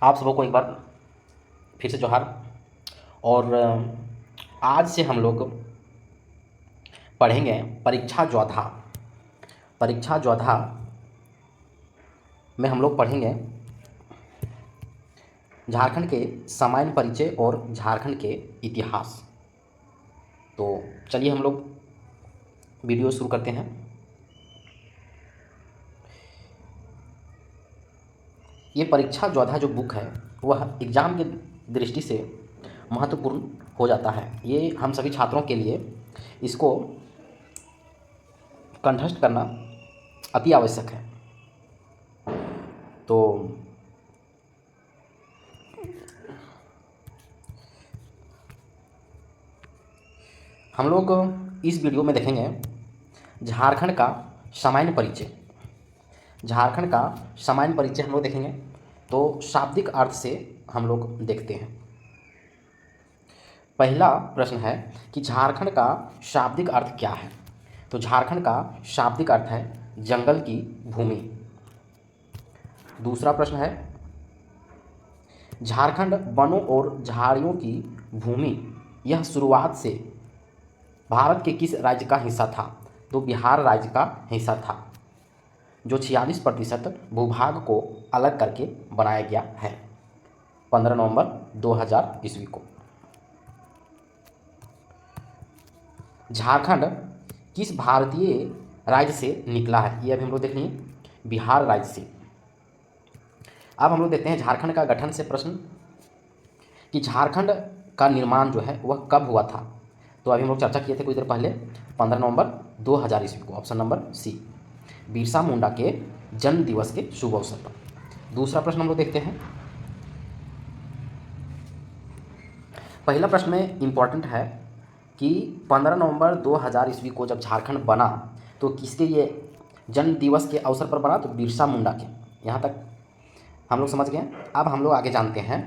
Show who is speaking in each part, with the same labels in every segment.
Speaker 1: आप सबों को एक बार फिर से जोहार। और आज से हम लोग पढ़ेंगे परीक्षा जोधा। परीक्षा जोधा में हम लोग पढ़ेंगे झारखंड के सामान्य परिचय और झारखंड के इतिहास। तो चलिए हम लोग वीडियो शुरू करते हैं। ये परीक्षा जोधा जो बुक है वह एग्ज़ाम की दृष्टि से महत्वपूर्ण हो जाता है। ये हम सभी छात्रों के लिए इसको कंठस्थ करना अति आवश्यक है। तो हम लोग इस वीडियो में देखेंगे झारखंड का सामान्य परिचय। झारखंड का सामान्य परिचय हम लोग देखेंगे। तो शाब्दिक अर्थ से हम लोग देखते हैं। पहला प्रश्न है कि झारखंड का शाब्दिक अर्थ क्या है। तो झारखंड का शाब्दिक अर्थ है जंगल की भूमि। दूसरा प्रश्न है झारखंड वनों और झाड़ियों की भूमि यह शुरुआत से भारत के किस राज्य का हिस्सा था। तो बिहार राज्य का हिस्सा था, जो 46% भूभाग को अलग करके बनाया गया है 15 नवंबर 2000 ईस्वी को। झारखंड किस भारतीय राज्य से निकला है, ये अभी हम लोग देख लेंगे, बिहार राज्य से। अब हम लोग देखते हैं झारखंड का गठन से प्रश्न कि झारखंड का निर्माण जो है वह कब हुआ था। तो अभी हम लोग चर्चा किए थे कुछ देर पहले 15 नवंबर 2000 ईस्वी को। Option number C, Birsa Munda के जन्म दिवस के शुभ अवसर पर। दूसरा प्रश्न हम लोग देखते हैं। पहला प्रश्न में इम्पॉर्टेंट है कि 15 नवंबर 2000 ईस्वी को जब झारखंड बना तो किसके ये जन्म दिवस के अवसर पर बना। तो बिरसा मुंडा के। यहाँ तक हम लोग समझ गए। अब हम लोग आगे जानते हैं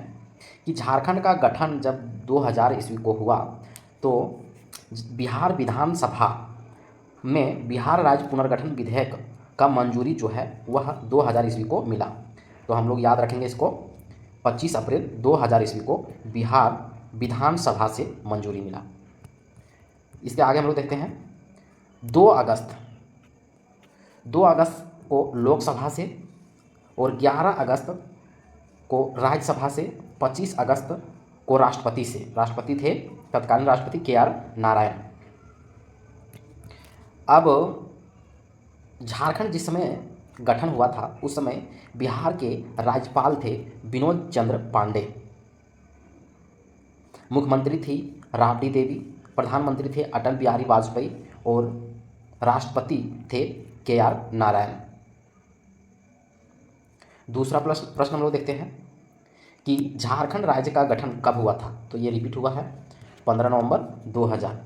Speaker 1: कि झारखंड का गठन जब 2000 ईस्वी को हुआ तो बिहार विधानसभा में बिहार राज्य पुनर्गठन विधेयक का मंजूरी जो है वह 2000 ईस्वी को मिला। तो हम लोग याद रखेंगे इसको, 25 अप्रैल 2000 ईस्वी को बिहार विधानसभा से मंजूरी मिला। इसके आगे हम लोग देखते हैं 2 अगस्त को लोकसभा से और 11 अगस्त को राज्यसभा से, 25 अगस्त को राष्ट्रपति से। राष्ट्रपति थे तत्कालीन राष्ट्रपति KR नारायण। अब झारखंड जिस समय गठन हुआ था उस समय बिहार के राज्यपाल थे विनोद चंद्र पांडे, मुख्यमंत्री थी राबड़ी देवी, प्रधानमंत्री थे अटल बिहारी वाजपेयी और राष्ट्रपति थे KR नारायण। दूसरा प्रश्न हम लोग देखते हैं कि झारखंड राज्य का गठन कब हुआ था। तो ये रिपीट हुआ है 15 नवंबर 2000।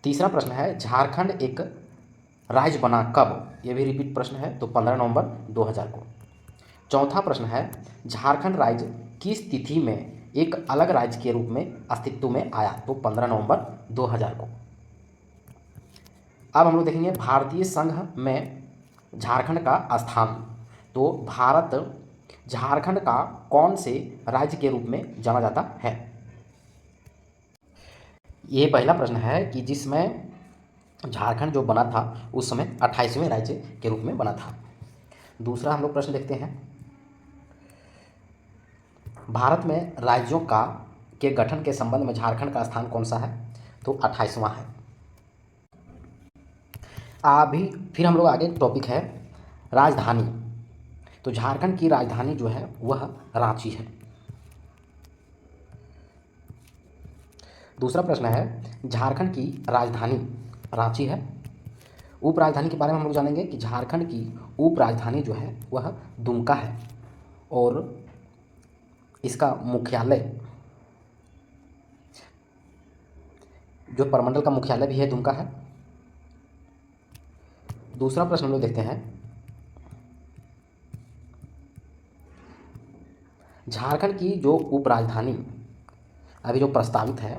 Speaker 1: तीसरा प्रश्न है झारखंड एक राज्य बना कब। ये भी रिपीट प्रश्न है, तो 15 नवंबर 2000 को। चौथा प्रश्न है झारखंड राज्य किस तिथि में एक अलग राज्य के रूप में अस्तित्व में आया। तो 15 नवंबर 2000 को। अब हम लोग देखेंगे भारतीय संघ में झारखंड का स्थान। तो भारत झारखंड का कौन से राज्य के रूप में जाना जाता है। ये पहला प्रश्न है कि जिसमें झारखंड जो बना था उस समय 28वें राज्य के रूप में बना था। दूसरा हम लोग प्रश्न देखते हैं भारत में राज्यों का के गठन के संबंध में झारखंड का स्थान कौन सा है। तो 28वां है। अभी फिर हम लोग आगे टॉपिक है राजधानी। तो झारखंड की राजधानी जो है वह रांची है। दूसरा प्रश्न है झारखंड की राजधानी रांची है। उप राजधानी के बारे में हम लोग जानेंगे कि झारखंड की उप राजधानी जो है वह दुमका है और इसका मुख्यालय जो प्रमंडल का मुख्यालय भी है दुमका है। दूसरा प्रश्न हम लोग देखते हैं झारखंड की जो उप राजधानी अभी जो प्रस्तावित है,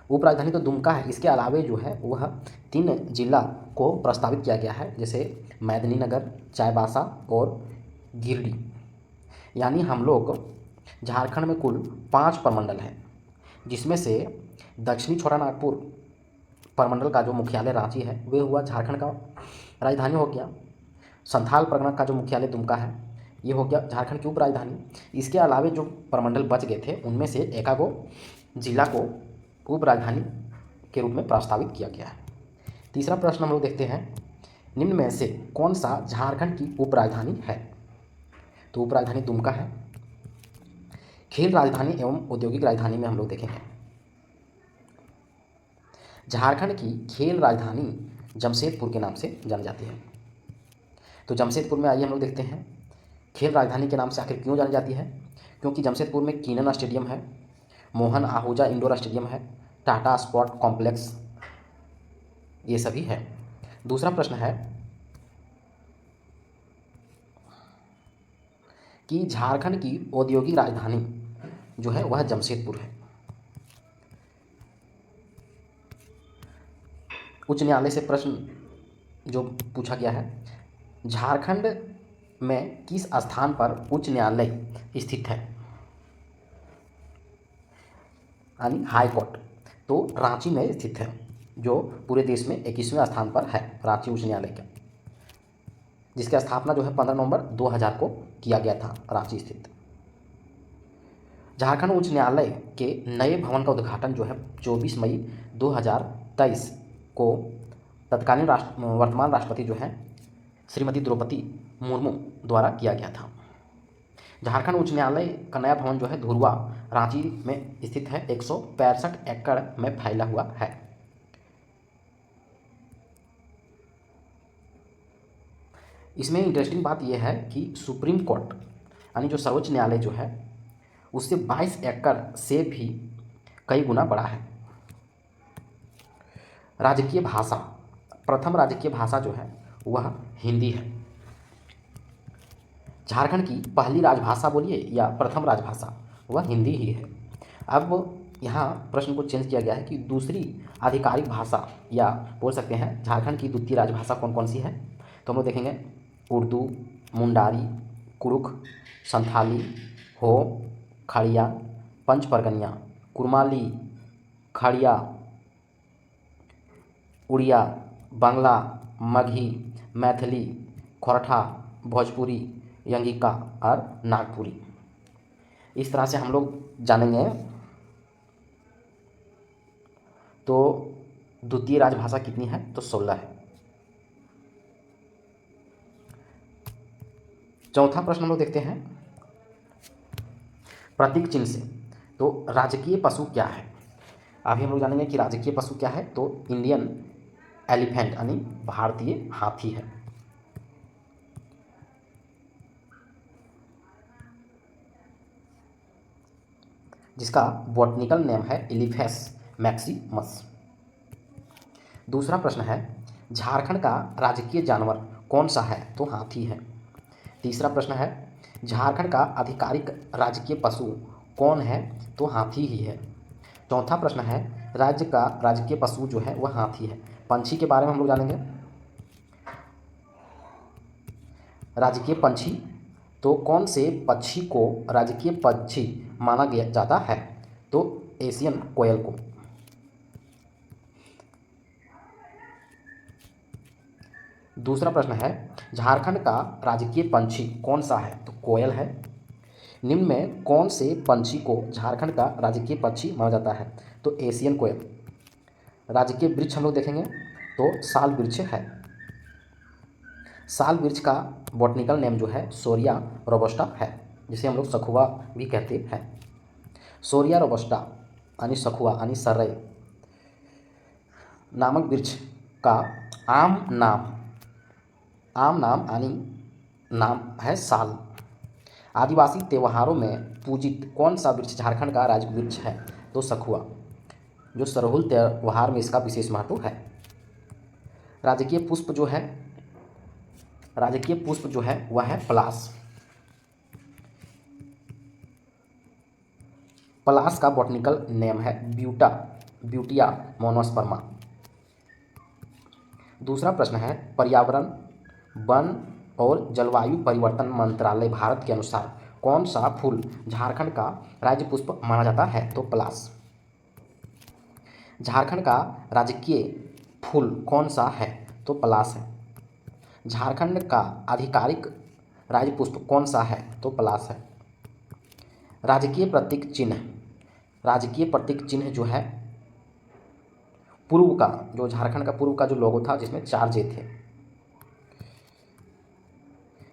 Speaker 1: उप राजधानी तो दुमका है, इसके अलावे जो है वह 3 जिला को प्रस्तावित किया गया है, जैसे मेदिनीनगर, चाईबासा और गिरिडीह। यानी हम लोग झारखंड में कुल 5 प्रमंडल हैं, जिसमें से दक्षिणी छोटानागपुर प्रमंडल का जो मुख्यालय रांची है वे हुआ झारखंड का राजधानी हो गया। संथाल परगना का जो मुख्यालय दुमका है ये हो गया झारखंड की उप राजधानी। इसके अलावे जो प्रमंडल बच गए थे उनमें से एकागो जिला को उप राजधानी के रूप में प्रस्तावित किया गया है। तीसरा प्रश्न हम लोग देखते हैं, निम्न में से कौन सा झारखंड की उप राजधानी है? तो उप राजधानी दुमका है। खेल राजधानी एवं औद्योगिक राजधानी में हम लोग देखेंगे झारखंड की खेल राजधानी जमशेदपुर के नाम से जानी जाती है। तो जमशेदपुर में आइए हम लोग देखते हैं खेल राजधानी के नाम से आखिर क्यों जानी जाती है। क्योंकि जमशेदपुर में कीनन स्टेडियम है, मोहन आहूजा इंडोर स्टेडियम है, टाटा स्पोर्ट कॉम्प्लेक्स ये सभी है। दूसरा प्रश्न है कि झारखंड की औद्योगिक राजधानी जो है वह जमशेदपुर है। उच्च न्यायालय से प्रश्न जो पूछा गया है, झारखंड में किस स्थान पर उच्च न्यायालय स्थित है? यानी हाई कोर्ट। तो रांची में स्थित है, जो पूरे देश में 21वें स्थान पर है रांची उच्च न्यायालय का, जिसकी स्थापना जो है 15 नवंबर 2000 को किया गया था रांची स्थित। झारखंड उच्च न्यायालय के नए भवन का उद्घाटन जो है 24 मई 2023 को तत्कालीन वर्तमान राष्ट्रपति जो है श्रीमती द्रौपदी मुर्मू द्वारा किया गया था। झारखंड उच्च न्यायालय का नया भवन जो है धुरवा रांची में स्थित है, 165 एकड़ में फैला हुआ है। इसमें इंटरेस्टिंग बात यह है कि सुप्रीम कोर्ट यानी जो सर्वोच्च न्यायालय जो है उससे 22 एकड़ से भी कई गुना बड़ा है। राजकीय भाषा, प्रथम राजकीय भाषा जो है वह हिंदी है। झारखंड की पहली राजभाषा बोलिए या प्रथम राजभाषा, वह हिंदी ही है। अब यहाँ प्रश्न को चेंज किया गया है कि दूसरी आधिकारिक भाषा या बोल सकते हैं झारखंड की द्वितीय राजभाषा कौन कौन सी है। तो हम लोग देखेंगे उर्दू, मुंडारी, कुरुख, संथाली, हो, खड़िया, पंच परगनिया, कुरमाली, खड़िया, उड़िया, बांग्ला, मगही, मैथिली, खोरठा, भोजपुरी, यंगिका और नागपुरी। इस तरह से हम लोग जानेंगे। तो द्वितीय राजभाषा कितनी है? तो 16 है। चौथा प्रश्न हम लोग देखते हैं प्रतीक चिन्ह से। तो राजकीय पशु क्या है? अभी हम लोग जानेंगे कि राजकीय पशु क्या है। तो इंडियन एलिफेंट यानी भारतीय हाथी है। जिसका बॉटनिकल नेम है एलिफेस मैक्सिमस। दूसरा प्रश्न है झारखंड का राजकीय जानवर कौन सा है? तो हाथी है। तीसरा प्रश्न है झारखंड का आधिकारिक राजकीय पशु कौन है? तो हाथी ही है। चौथा प्रश्न है राज्य का राजकीय पशु जो है वह हाथी है। पंछी के बारे में हम लोग जानेंगे। राजकीय पंछी, तो कौन से पक्षी को राजकीय पक्षी माना गया जाता है? तो एशियन कोयल को। दूसरा प्रश्न है झारखंड का राजकीय पंछी कौन सा है? तो कोयल है। निम्न में कौन से पंछी को झारखंड का राजकीय पक्षी माना जाता है? तो एशियन कोयल। राजकीय वृक्ष हम लोग देखेंगे तो साल वृक्ष है। साल वृक्ष का बॉटनिकल नेम जो है सोरिया रोबस्टा है, जिसे हम लोग सखुआ भी कहते हैं। सोरिया रोबस्टा यानी सखुआ यानी सरय नामक वृक्ष का आम नाम यानी नाम है साल। आदिवासी त्योहारों में पूजित कौन सा वृक्ष झारखंड का राज्य वृक्ष है? तो सखुआ, जो सरहुल त्योहार में इसका विशेष महत्व है। राजकीय पुष्प जो है वह है पलाश। पलाश का बॉटनिकल नेम है ब्यूटिया मोनोस्पर्मा। दूसरा प्रश्न है पर्यावरण, वन और जलवायु परिवर्तन मंत्रालय भारत के अनुसार कौन सा फूल झारखंड का राज्य पुष्प माना जाता है? तो पलाश। झारखंड का राजकीय फूल कौन सा है? तो पलाश है। झारखंड का आधिकारिक राज्य पुष्प कौन सा है? तो पलाश है। राजकीय प्रतीक चिन्ह जो है पूर्व का, जो झारखंड का पूर्व का जो लोगो था जिसमें 4 जे थे,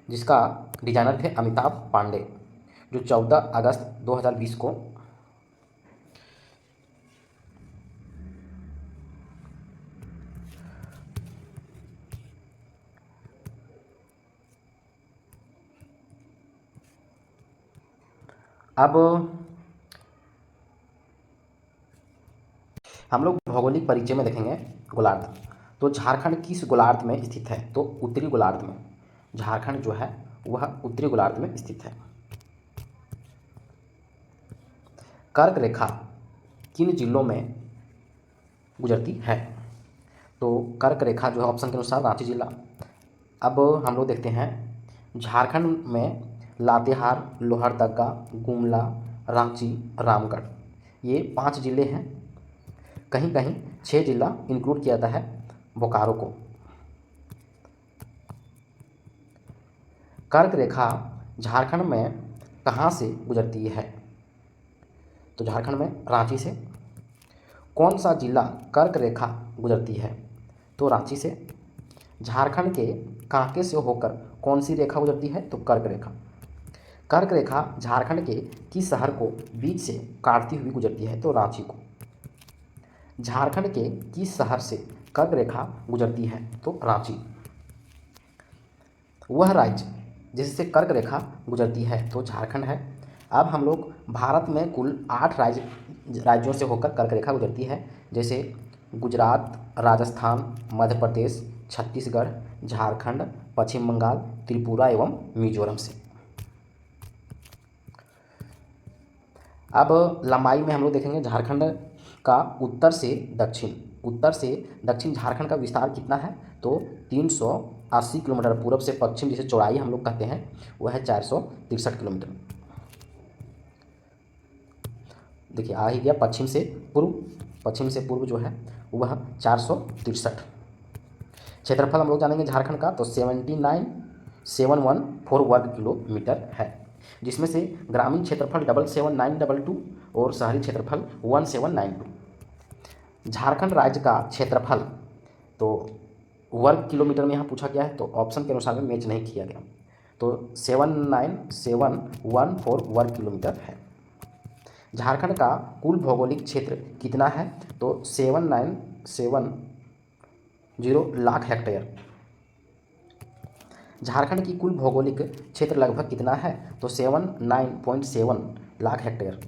Speaker 1: जिसका डिजाइनर थे अमिताभ पांडे, जो 14 अगस्त 2020 को अब हम लोग भौगोलिक परिचय में देखेंगे गोलार्ध। तो झारखंड किस गोलार्ध में स्थित है? तो उत्तरी गोलार्ध में। झारखंड जो है वह उत्तरी गोलार्ध में स्थित है। कर्क रेखा किन जिलों में गुजरती है? तो कर्क रेखा जो है ऑप्शन के अनुसार रांची जिला। अब हम लोग देखते हैं झारखंड में लातेहार, लोहरदगा, गुमला, रांची, रामगढ़, ये 5 जिले हैं। कहीं कहीं 6 जिला इंक्लूड किया जाता है बोकारो को। कर्क रेखा झारखंड में कहाँ से गुजरती है? तो झारखंड में रांची से। कौन सा जिला कर्क रेखा गुजरती है? तो रांची से। झारखंड के कांके से होकर कौन सी रेखा गुजरती है? तो कर्क रेखा। कर्क रेखा झारखंड के किस शहर को बीच से काटती हुई गुजरती है? तो रांची को। झारखंड के किस शहर से कर्क रेखा गुजरती है? तो रांची। वह राज्य जिससे कर्क रेखा गुजरती है तो झारखंड है। अब हम लोग भारत में कुल 8 राज्यों से होकर कर्क रेखा गुजरती है, जैसे गुजरात, राजस्थान, मध्य प्रदेश, छत्तीसगढ़, झारखंड, पश्चिम बंगाल, त्रिपुरा एवं मिजोरम से। अब लंबाई में हम लोग देखेंगे झारखंड का उत्तर से दक्षिण झारखंड का विस्तार कितना है? तो 380 किलोमीटर। पूर्व से पश्चिम जिसे चौड़ाई हम लोग कहते हैं वह है 463 किलोमीटर। देखिए आ ही गया पश्चिम से पूर्व जो है वह 463। क्षेत्रफल हम लोग जानेंगे झारखंड का, तो 79714 वर्ग किलोमीटर है, जिसमें से ग्रामीण क्षेत्रफल 77922 और शहरी क्षेत्रफल 1792। झारखंड राज्य का क्षेत्रफल तो वर्ग किलोमीटर में यहाँ पूछा गया है, तो ऑप्शन के अनुसार में मैच नहीं किया गया, तो 79714 वर्ग किलोमीटर है। झारखंड का कुल भौगोलिक क्षेत्र कितना है? तो 7970 लाख हेक्टेयर। झारखंड की कुल भौगोलिक क्षेत्र लगभग कितना है? तो 79.7 लाख हेक्टेयर।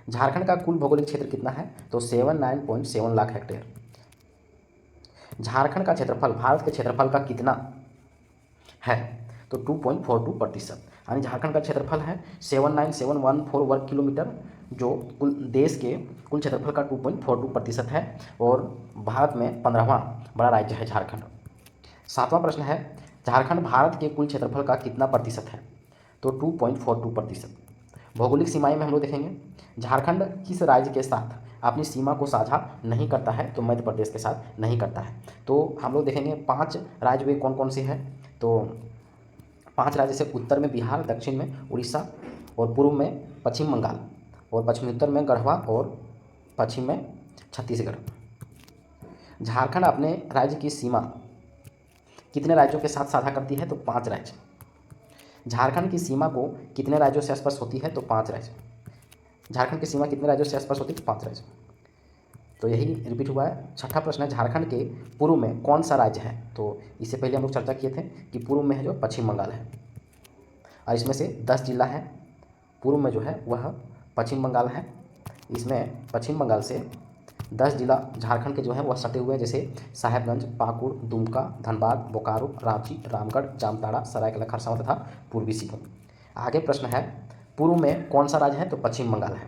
Speaker 1: झारखंड का कुल भौगोलिक क्षेत्र कितना है? तो 79.7 लाख हेक्टेयर। झारखंड का क्षेत्रफल भारत के क्षेत्रफल का कितना है? तो 2.42%। यानी झारखंड का क्षेत्रफल है 79714 वर्ग किलोमीटर, जो कुल देश के कुल क्षेत्रफल का 2.42% है, और भारत में 15वां बड़ा राज्य है झारखंड। 7वां प्रश्न है झारखंड भारत के कुल क्षेत्रफल का कितना प्रतिशत है? तो 2.42%। भौगोलिक सीमाएं में हम लोग देखेंगे झारखंड किस राज्य के साथ अपनी सीमा को साझा नहीं करता है? तो मध्य प्रदेश के साथ नहीं करता है। तो हम लोग देखेंगे 5 राज्य वे कौन कौन से हैं? तो 5 राज्य से उत्तर में बिहार, दक्षिण में उड़ीसा और पूर्व में पश्चिम बंगाल और पश्चिमोत्तर में गढ़वा और पश्चिम में छत्तीसगढ़। झारखंड अपने राज्य की सीमा कितने राज्यों के साथ साझा करती है? तो 5 राज्य। झारखंड की सीमा को कितने राज्यों से स्पर्श होती है? तो 5 राज्य। झारखंड की सीमा कितने राज्यों से स्पर्श होती है? तो 5 राज्य। तो यही रिपीट हुआ है। 6ठा प्रश्न है झारखंड के पूर्व में कौन सा राज्य है? तो इससे पहले हम लोग चर्चा किए थे कि पूर्व में है जो पश्चिम बंगाल है, और इसमें से 10 जिला है पूर्व में जो है वह पश्चिम बंगाल है। इसमें पश्चिम बंगाल से 10 जिला झारखंड के जो हैं वह सटे हुए हैं, जैसे साहेबगंज, पाकुड़, दुमका, धनबाद, बोकारो, रांची, रामगढ़, जामताड़ा, सरायकेला खरसावां तथा पूर्वी सिंहभूम। आगे प्रश्न है पूर्व में कौन सा राज्य है? तो पश्चिम बंगाल है।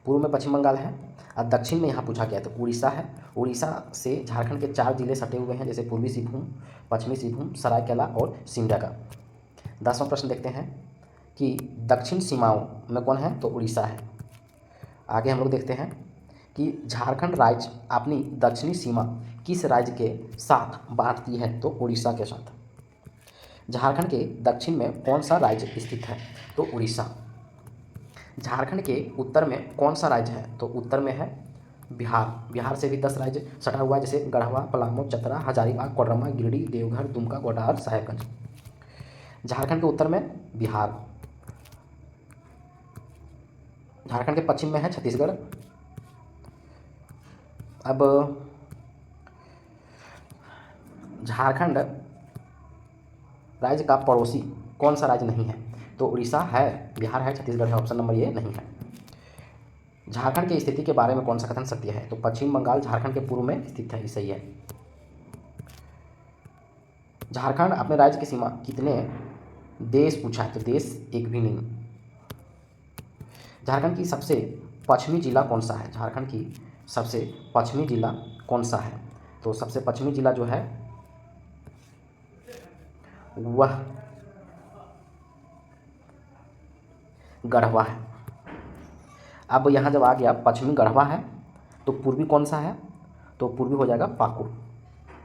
Speaker 1: पूर्व में पश्चिम बंगाल है। और दक्षिण में यहाँ पूछा गया तो उड़ीसा है। उड़ीसा से झारखंड के 4 जिले सटे हुए हैं, जैसे पूर्वी सिंहभूम, पश्चिमी सिंहभूम, सरायकेला और सिमडेगा। 10वां प्रश्न देखते हैं कि दक्षिण सीमाओं में कौन है, तो उड़ीसा है। आगे हम लोग देखते हैं कि झारखंड राज्य अपनी दक्षिणी सीमा किस राज्य के साथ बांटती है, तो उड़ीसा के साथ। झारखंड के दक्षिण में कौन सा राज्य स्थित है, तो उड़ीसा। झारखंड के उत्तर में कौन सा राज्य है, तो उत्तर में है बिहार। बिहार से भी 10 राज्य सटा हुआ है, जैसे गढ़वा, पलामू, चतरा, हजारीबाग, कोडरमा, गिरिडीह, देवघर, दुमका, गोड्डा और साहेबगंज। झारखंड के उत्तर में बिहार। झारखंड के पश्चिम में है छत्तीसगढ़। अब झारखंड राज्य का पड़ोसी कौन सा राज्य नहीं है, तो उड़ीसा है, बिहार है, छत्तीसगढ़ है। ऑप्शन नंबर ये नहीं है। झारखंड की स्थिति के बारे में कौन सा कथन सत्य है, तो पश्चिम बंगाल झारखंड के पूर्व में स्थित है, ये सही है। झारखंड अपने राज्य की सीमा कितने देश पूछा है, तो देश एक भी नहीं। झारखंड की सबसे पश्चिमी जिला कौन सा है, झारखंड की सबसे पश्चिमी जिला कौन सा है, तो सबसे पश्चिमी जिला जो है वह गढ़वा है। अब यहाँ जब आ गया पश्चिमी गढ़वा है, तो पूर्वी कौन सा है, तो पूर्वी हो जाएगा पाकुड़,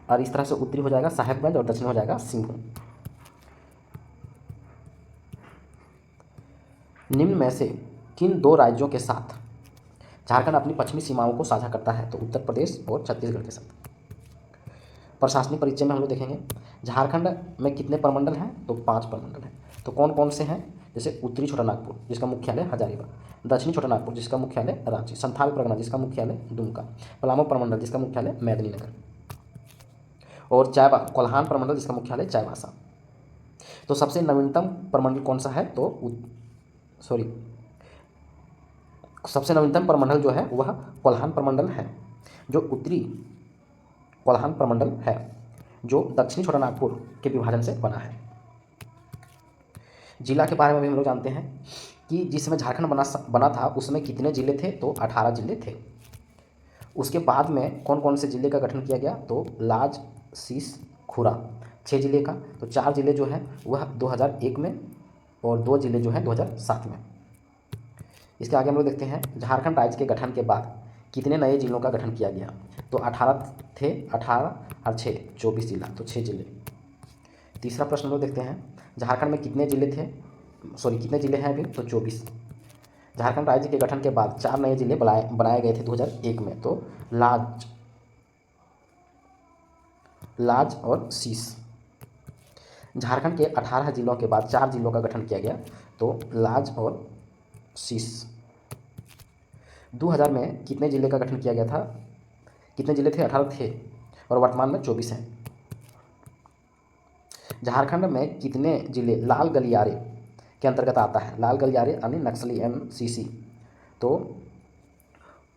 Speaker 1: और इस तरह से उत्तरी हो जाएगा साहेबगंज और दक्षिणी हो जाएगा सिंहभूम। निम्न में से किन 2 राज्यों के साथ झारखंड अपनी पश्चिमी सीमाओं को साझा करता है, तो उत्तर प्रदेश और छत्तीसगढ़ के साथ। प्रशासनिक परिचय में हम लोग देखेंगे झारखंड में कितने प्रमंडल हैं, तो 5 प्रमंडल हैं। तो कौन कौन से हैं, जैसे उत्तरी छोटा नागपुर जिसका मुख्यालय हजारीबाग, दक्षिणी छोटा नागपुर जिसका मुख्यालय रांची, संथाल परगना जिसका मुख्यालय दुमका, पलामू प्रमंडल जिसका मुख्यालय मेदिनीनगर, और कोल्हान प्रमंडल जिसका मुख्यालय चाईबासा। तो सबसे नवीनतम प्रमंडल कौन सा है, तो सबसे नवीनतम प्रमंडल जो है वह कोल्हान प्रमंडल है, जो उत्तरी कोल्हान प्रमंडल है, जो दक्षिणी छोटा नागपुर के विभाजन से बना है। जिला के बारे में भी हम लोग जानते हैं कि जिस समय झारखंड बना था उसमें कितने जिले थे, तो 18 जिले थे। उसके बाद में कौन कौन से जिले का गठन किया गया, तो लाज, शीश, खुरा, 6 जिले का। तो 4 जिले जो है वह 2001 में और 2 जिले जो है 2007 में। इसके आगे हम लोग देखते हैं झारखंड राज्य के गठन के बाद कितने नए जिलों का गठन किया गया, तो 18 थे, 18 और 6 24 जिला, तो 6 जिले। तीसरा प्रश्न हम लोग देखते हैं झारखंड में कितने जिले हैं अभी, तो 24। झारखंड राज्य के गठन के बाद 4 नए जिले बनाए गए थे 2001 में, तो लाज और शीश। झारखंड के 18 जिलों के बाद 4 जिलों का गठन किया गया, तो लाज और शीश। 2000 में कितने जिले का गठन किया गया था, कितने जिले थे, 18 थे, और वर्तमान में 24 हैं। झारखंड में कितने जिले लाल गलियारे के अंतर्गत आता है, लाल गलियारे यानी नक्सली MCC, तो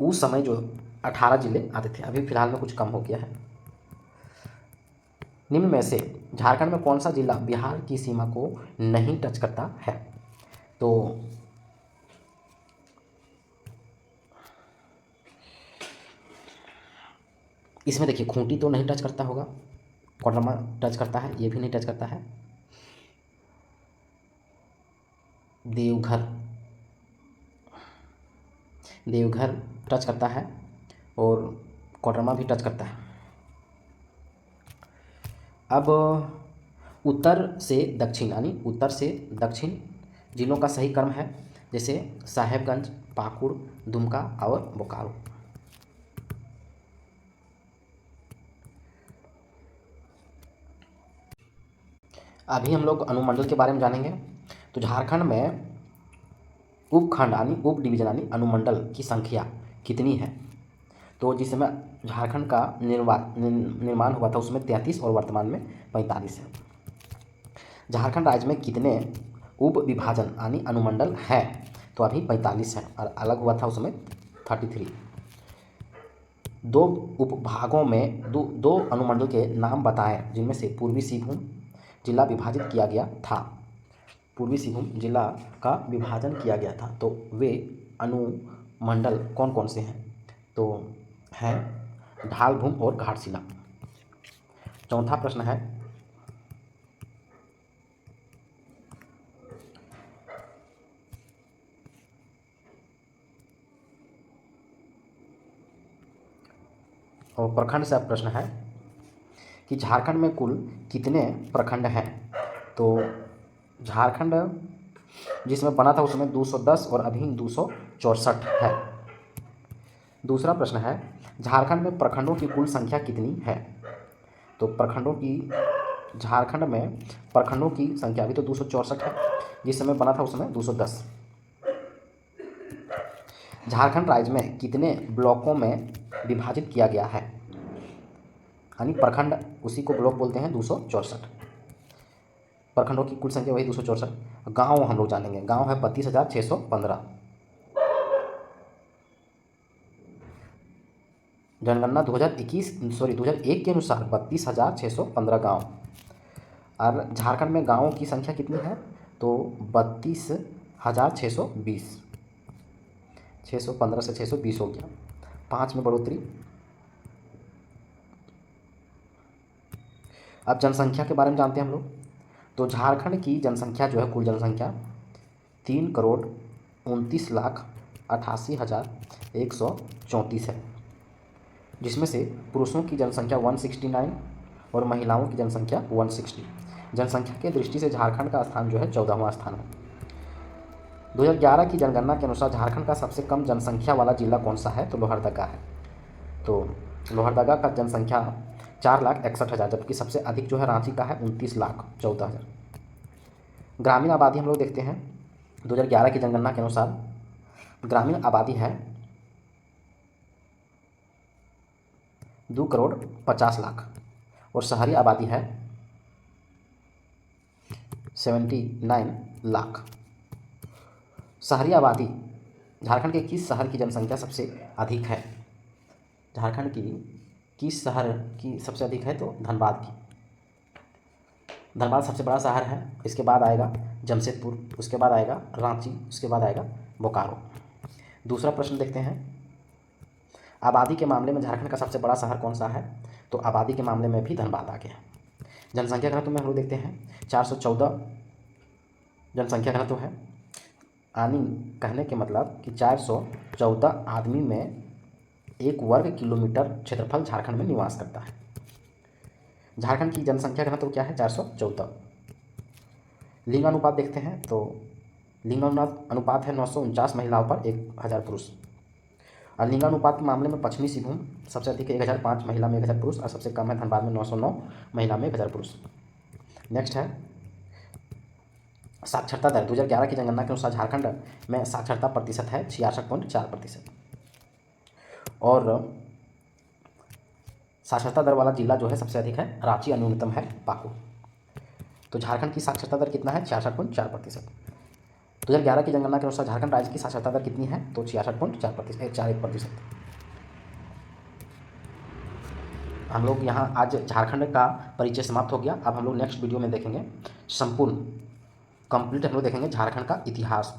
Speaker 1: उस समय जो 18 जिले आते थे, अभी फिलहाल में कुछ कम हो गया है। निम्न में से झारखंड में कौन सा जिला बिहार की सीमा को नहीं टच करता है, तो इसमें देखिए खूंटी तो नहीं टच करता होगा, कोडरमा टच करता है, ये भी नहीं टच करता है, देवघर टच करता है, और कोडरमा भी टच करता है। अब उत्तर से दक्षिण यानी उत्तर से दक्षिण जिलों का सही क्रम है, जैसे साहेबगंज, पाकुड़, दुमका और बोकारो। अभी हम लोग अनुमंडल के बारे में जानेंगे। तो झारखंड में उपखंड यानी उप डिवीजन यानी अनुमंडल की संख्या कितनी है, तो जिस समय झारखंड का निर्माण हुआ था उसमें 33 और वर्तमान में 45 है। झारखंड राज्य में कितने उप विभाजन यानी अनुमंडल है, तो अभी 45 है, और अलग हुआ था उसमें 33। 2 उपभागों में दो अनुमंडल के नाम बताएं जिनमें से पूर्वी सिंहभूम जिला विभाजित किया गया था, पूर्वी सिंहभूम जिला का विभाजन किया गया था, तो वे अनुमंडल कौन कौन से हैं, तो है ढालभूमि और घाटशिला। चौथा प्रश्न है और प्रखंड से प्रश्न है कि झारखंड में कुल कितने प्रखंड हैं। तो झारखंड जिसमें बना था उसमें 210 और अभी 264 है। दूसरा प्रश्न है झारखंड में प्रखंडों की कुल संख्या कितनी है। तो झारखंड में प्रखंडों की संख्या अभी तो 264 है, जिस समय बना था उस समय 210। झारखंड राज्य में कितने ब्लॉकों में विभाजित किया गया है, यानी प्रखंड उसी को ब्लॉक बोलते हैं। 264 प्रखंडों की कुल संख्या वही 264। गांव हम लोग जानेंगे, गांव है 32,615। जनगणना 2001 के अनुसार 32,615 गाँव। और झारखंड में गाँवों की संख्या कितनी है, तो 32,620। 615 से 620 हो गया, 5 में बढ़ोतरी। अब जनसंख्या के बारे में जानते हैं हम लोग। तो झारखंड की जनसंख्या जो है, कुल जनसंख्या 3,29,88,134 है, जिसमें से पुरुषों की जनसंख्या 169 और महिलाओं की जनसंख्या 160। जनसंख्या के दृष्टि से झारखंड का स्थान जो है 14वां स्थान है। 2011 की जनगणना के अनुसार झारखंड का सबसे कम जनसंख्या वाला जिला कौन सा है, तो लोहरदगा है। तो लोहरदगा का जनसंख्या 4,61,000, जबकि सबसे अधिक जो है रांची का है 29,14,000। ग्रामीण आबादी हम लोग देखते हैं। 2011 की जनगणना के अनुसार ग्रामीण आबादी है 2,50,00,000 और शहरी आबादी है 79 लाख। शहरी आबादी झारखंड के किस शहर की जनसंख्या सबसे अधिक है। झारखंड की किस शहर की सबसे अधिक है, तो धनबाद की। धनबाद सबसे बड़ा शहर है। इसके बाद आएगा जमशेदपुर, उसके बाद आएगा रांची, उसके बाद आएगा बोकारो। दूसरा प्रश्न देखते हैं, आबादी के मामले में झारखंड का सबसे बड़ा शहर कौन सा है। तो आबादी के मामले में भी धनबाद आ गया। जनसंख्या घनत्व में हम लोग देखते हैं 414 जनसंख्या घनत्व है, यानी कहने के मतलब कि 414 आदमी में 1 वर्ग किलोमीटर क्षेत्रफल झारखंड में निवास करता है। झारखंड की जनसंख्या घनत्व क्या है, 414। लिंग अनुपात देखते हैं, तो लिंग अनुपात है 949 महिलाओं पर 1,000 पुरुष। और लिंगानुपात के मामले में पश्चिमी सिंहभूम सबसे अधिक है 1,005 महिला में 1,000 पुरुष, और सबसे कम है धनबाद में 909 महिला में 1,000 पुरुष। नेक्स्ट है साक्षरता दर। 2011 की जनगणना के अनुसार झारखंड में साक्षरता प्रतिशत है 66.4%। और साक्षरता दर वाला जिला जो है सबसे अधिक है रांची, और न्यूनतम है पाकुड़। तो झारखंड की साक्षरता दर कितना है, 66.4%। 2011 की जनगणना के अनुसार झारखंड राज्य की साक्षरता दर कितनी है, तो 66.4%। हम लोग यहाँ आज झारखंड का परिचय समाप्त हो गया। अब हम लोग नेक्स्ट वीडियो में देखेंगे संपूर्ण कंप्लीट हम लोग देखेंगे झारखंड का इतिहास।